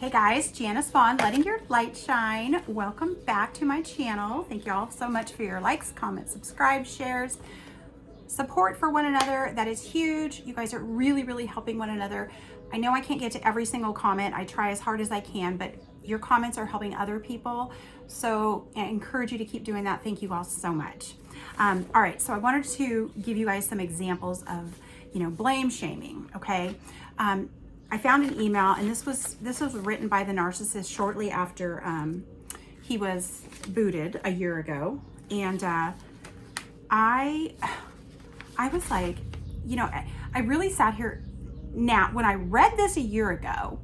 Hey guys, Janice Vaughn, letting your light shine. Welcome back to my channel. Thank you all so much for your likes, comments, subscribe, shares, support for one another. That is huge. You guys are really helping one another. I know I can't get to every single comment. I try as hard as I can, but your comments are helping other people. So I encourage you to keep doing that. Thank you all so much. All right, so I wanted to give you guys some examples of, blame shaming, okay? I found an email, and this was written by the narcissist shortly after he was booted a year ago, and I was like, I really sat here. Now, when I read this a year ago,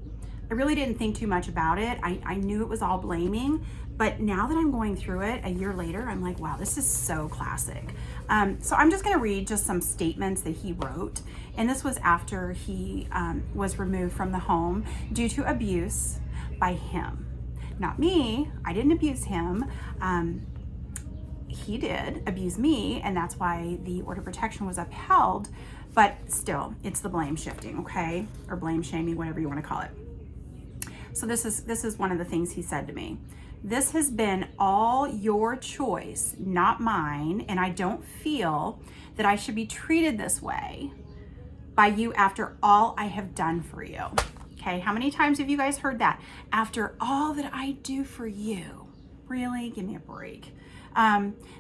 I really didn't think too much about it. I knew it was all blaming, but now that I'm going through it a year later, I'm like, wow, this is so classic. So I'm just gonna read just some statements that he wrote. And this was after he was removed from the home due to abuse by him. Not me, I didn't abuse him. He did abuse me, and that's why the order of protection was upheld, but still, it's the blame shifting, okay? Or blame shaming, whatever you wanna call it. So this is one of the things he said to me. This has been all your choice, not mine, and I don't feel that I should be treated this way by you after all I have done for you. Okay, how many times have you guys heard that? After all that I do for you. Really? Give me a break.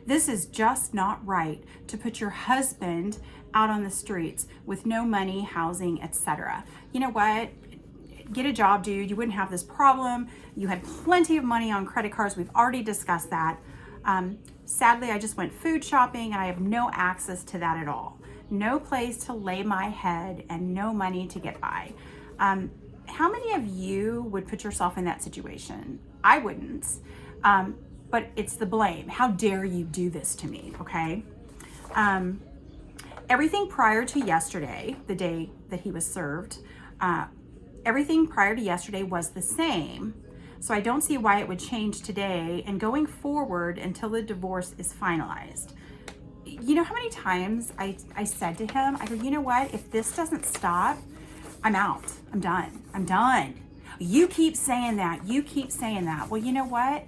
This is just not right to put your husband out on the streets with no money, housing, etc. You know what? Get a job, dude. You wouldn't have this problem. You had plenty of money on credit cards. We've already discussed that. Sadly, I just went food shopping and I have no access to that at all. No place to lay my head and no money to get by. How many of you would put yourself in that situation? I wouldn't, but it's the blame. How dare you do this to me, okay? Everything prior to yesterday, the day that he was served, everything prior to yesterday was the same. So I don't see why it would change today and going forward until the divorce is finalized. You know how many times I said to him, I go, you know what? If this doesn't stop, I'm out. I'm done. You keep saying that. Well, you know what?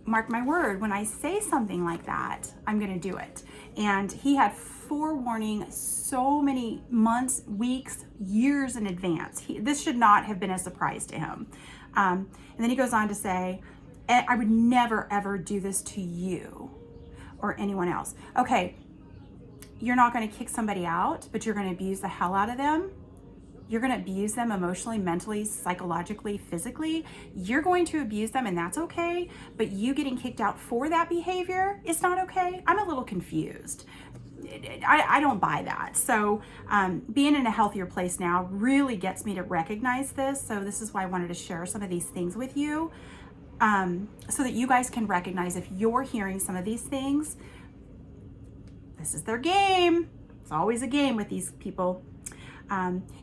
Mark my word, when I say something like that, I'm going to do it. And he had forewarning so many months, weeks, years in advance. This should not have been a surprise to him. And then he goes on to say, I would never, ever do this to you or anyone else. Okay, you're not going to kick somebody out, but you're going to abuse the hell out of them. You're going to abuse them emotionally, mentally, psychologically, physically. You're going to abuse them, and that's okay. But you getting kicked out for that behavior is not okay. I'm a little confused. I don't buy that. So being in a healthier place now really gets me to recognize this. So this is why I wanted to share some of these things with you, so that you guys can recognize if you're hearing some of these things, this is their game. It's always a game with these people.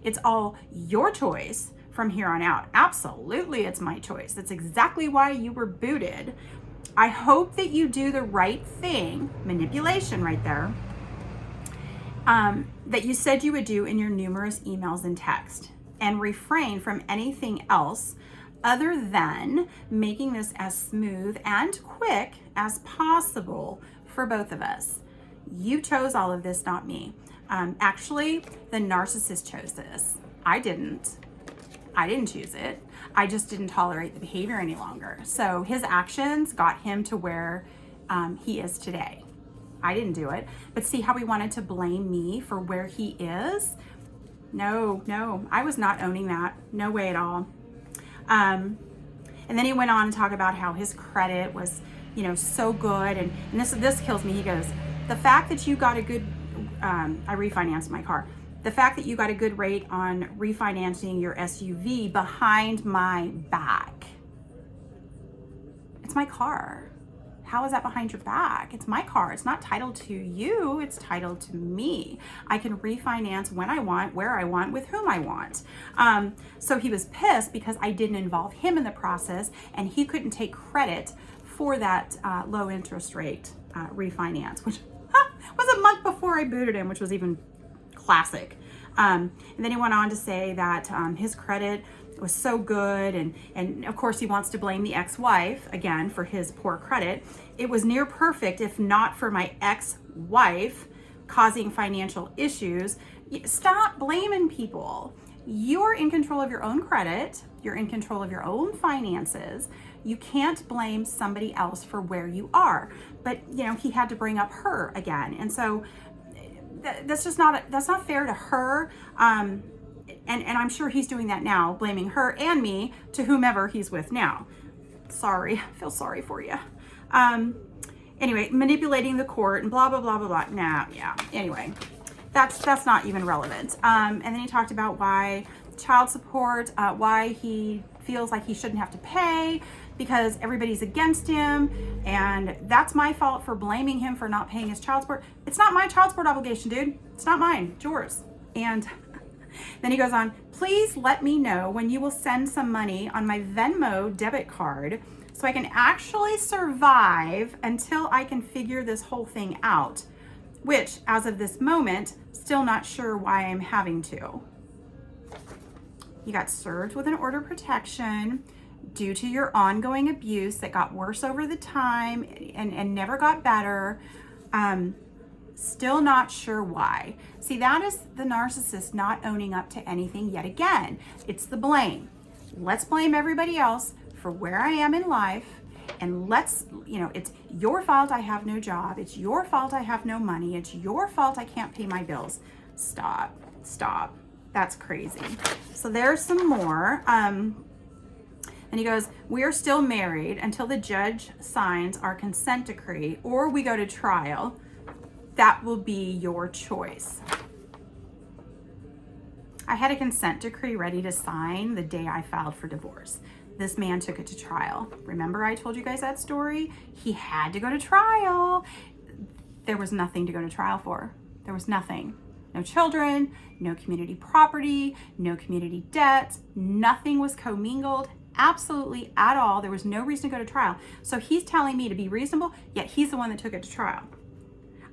It's all your choice from here on out. Absolutely, it's my choice. That's exactly why you were booted. I hope that you do the right thing, manipulation right there, that you said you would do in your numerous emails and text, and refrain from anything else other than making this as smooth and quick as possible for both of us. You chose all of this, not me. Actually, the narcissist chose this. I didn't choose it. I just didn't tolerate the behavior any longer. So his actions got him to where he is today. I didn't do it. But see how he wanted to blame me for where he is? No, I was not owning that. No way at all. And then he went on to talk about how his credit was, so good. And this kills me. He goes, the fact that you got a good, I refinanced my car. The fact that you got a good rate on refinancing your SUV behind my back. It's my car. How is that behind your back? It's my car. It's not titled to you. It's titled to me. I can refinance when I want, where I want, with whom I want. So he was pissed because I didn't involve him in the process, and he couldn't take credit for that low interest rate refinance, which was a month before I booted him, which was even classic. And then he went on to say that his credit was so good. And of course he wants to blame the ex-wife again for his poor credit. It was near perfect if not for my ex-wife causing financial issues. Stop blaming people. You're in control of your own credit. You're in control of your own finances. You can't blame somebody else for where you are. But, you know, he had to bring up her again. And so that's just that's not fair to her. And I'm sure he's doing that now, blaming her and me to whomever he's with now. Sorry, I feel sorry for you. Anyway, manipulating the court and blah, blah, blah, blah, blah. Nah, yeah. Anyway, that's not even relevant. And then he talked about why child support, why he feels like he shouldn't have to pay because everybody's against him. And that's my fault for blaming him for not paying his child support. It's not my child support obligation, dude. It's not mine, it's yours. And then he goes on, please let me know when you will send some money on my Venmo debit card so I can actually survive until I can figure this whole thing out, which as of this moment, still not sure why I'm having to. You got served with an order of protection due to your ongoing abuse that got worse over the time and never got better. Still not sure why. See, that is the narcissist not owning up to anything yet again. It's the blame. Let's blame everybody else for where I am in life. And let's, you know, it's your fault I have no job. It's your fault I have no money. It's your fault I can't pay my bills. Stop. That's crazy. So there's some more. And he goes, we are still married until the judge signs our consent decree or we go to trial. That will be your choice. I had a consent decree ready to sign the day I filed for divorce. This man took it to trial. Remember I told you guys that story? He had to go to trial. There was nothing to go to trial for. There was nothing. No children, no community property, no community debt. Nothing was commingled, absolutely at all. There was no reason to go to trial. So he's telling me to be reasonable, yet he's the one that took it to trial.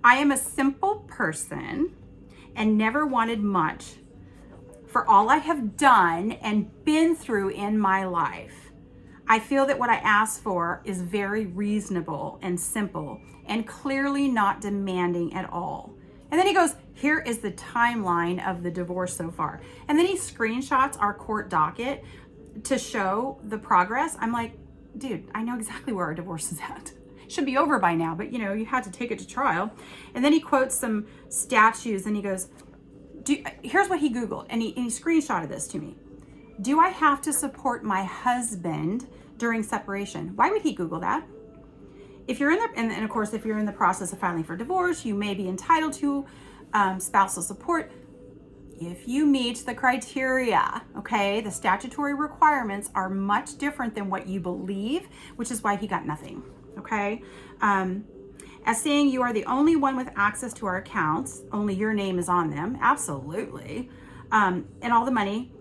I am a simple person and never wanted much for all I have done and been through in my life. I feel that what I asked for is very reasonable and simple and clearly not demanding at all. And then he goes, here is the timeline of the divorce so far. And then he screenshots our court docket to show the progress. I'm like, dude, I know exactly where our divorce is at. Should be over by now, but you know, you had to take it to trial. And then he quotes some statutes and he goes, here's what he Googled and he screenshotted this to me. Do I have to support my husband during separation? Why would he Google that? If you're in the, and of course, if you're in the process of filing for divorce, you may be entitled to spousal support if you meet the criteria, okay? The statutory requirements are much different than what you believe, which is why he got nothing. Okay, as saying you are the only one with access to our accounts, only your name is on them, absolutely, and all the money.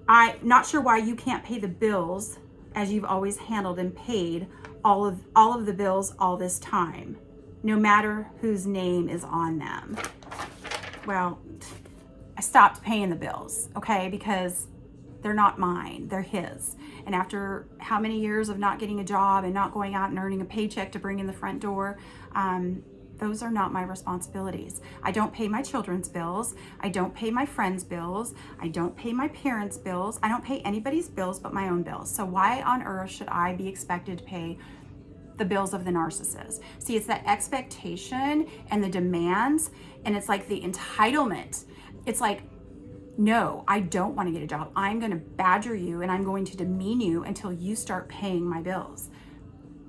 I'm not sure why you can't pay the bills as you've always handled and paid all of the bills all this time, no matter whose name is on them. Well, I stopped paying the bills, okay, because they're not mine, they're his. And after how many years of not getting a job and not going out and earning a paycheck to bring in the front door, those are not my responsibilities. I don't pay my children's bills. I don't pay my friends' bills. I don't pay my parents' bills. I don't pay anybody's bills but my own bills. So why on earth should I be expected to pay the bills of the narcissist? See, it's that expectation and the demands, and it's like the entitlement. It's like, no, I don't want to get a job. I'm going to badger you and I'm going to demean you until you start paying my bills.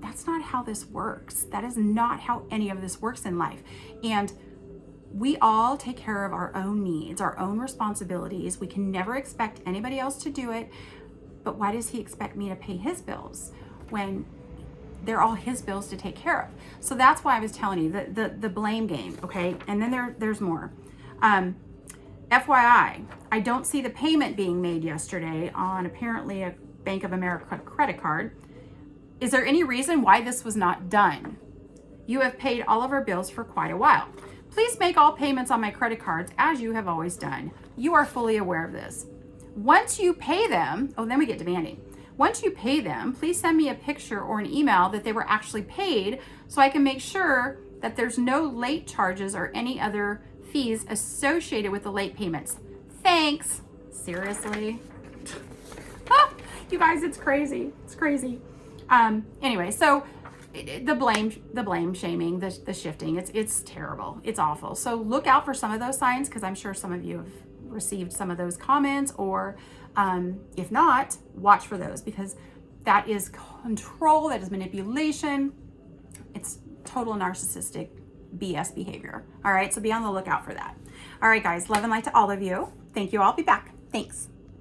That's not how this works. That is not how any of this works in life. And we all take care of our own needs, our own responsibilities. We can never expect anybody else to do it. But why does he expect me to pay his bills when they're all his bills to take care of? So that's why I was telling you the blame game, okay? And then there's more. FYI, I don't see the payment being made yesterday on apparently a Bank of America credit card. Is there any reason why this was not done? You have paid all of our bills for quite a while. Please make all payments on my credit cards as you have always done. You are fully aware of this. Once you pay them, oh, then we get demanding. Once you pay them, please send me a picture or an email that they were actually paid so I can make sure that there's no late charges or any other fees associated with the late payments. Thanks. Seriously? You guys, it's crazy. It's crazy. Anyway, so the blame shaming, the shifting, it's terrible. It's awful. So look out for some of those signs, because I'm sure some of you have received some of those comments, or if not, watch for those, because that is control, that is manipulation. It's total narcissistic BS behavior. All right, so be on the lookout for that. All right, guys, love and light to all of you. Thank you. I'll be back. Thanks.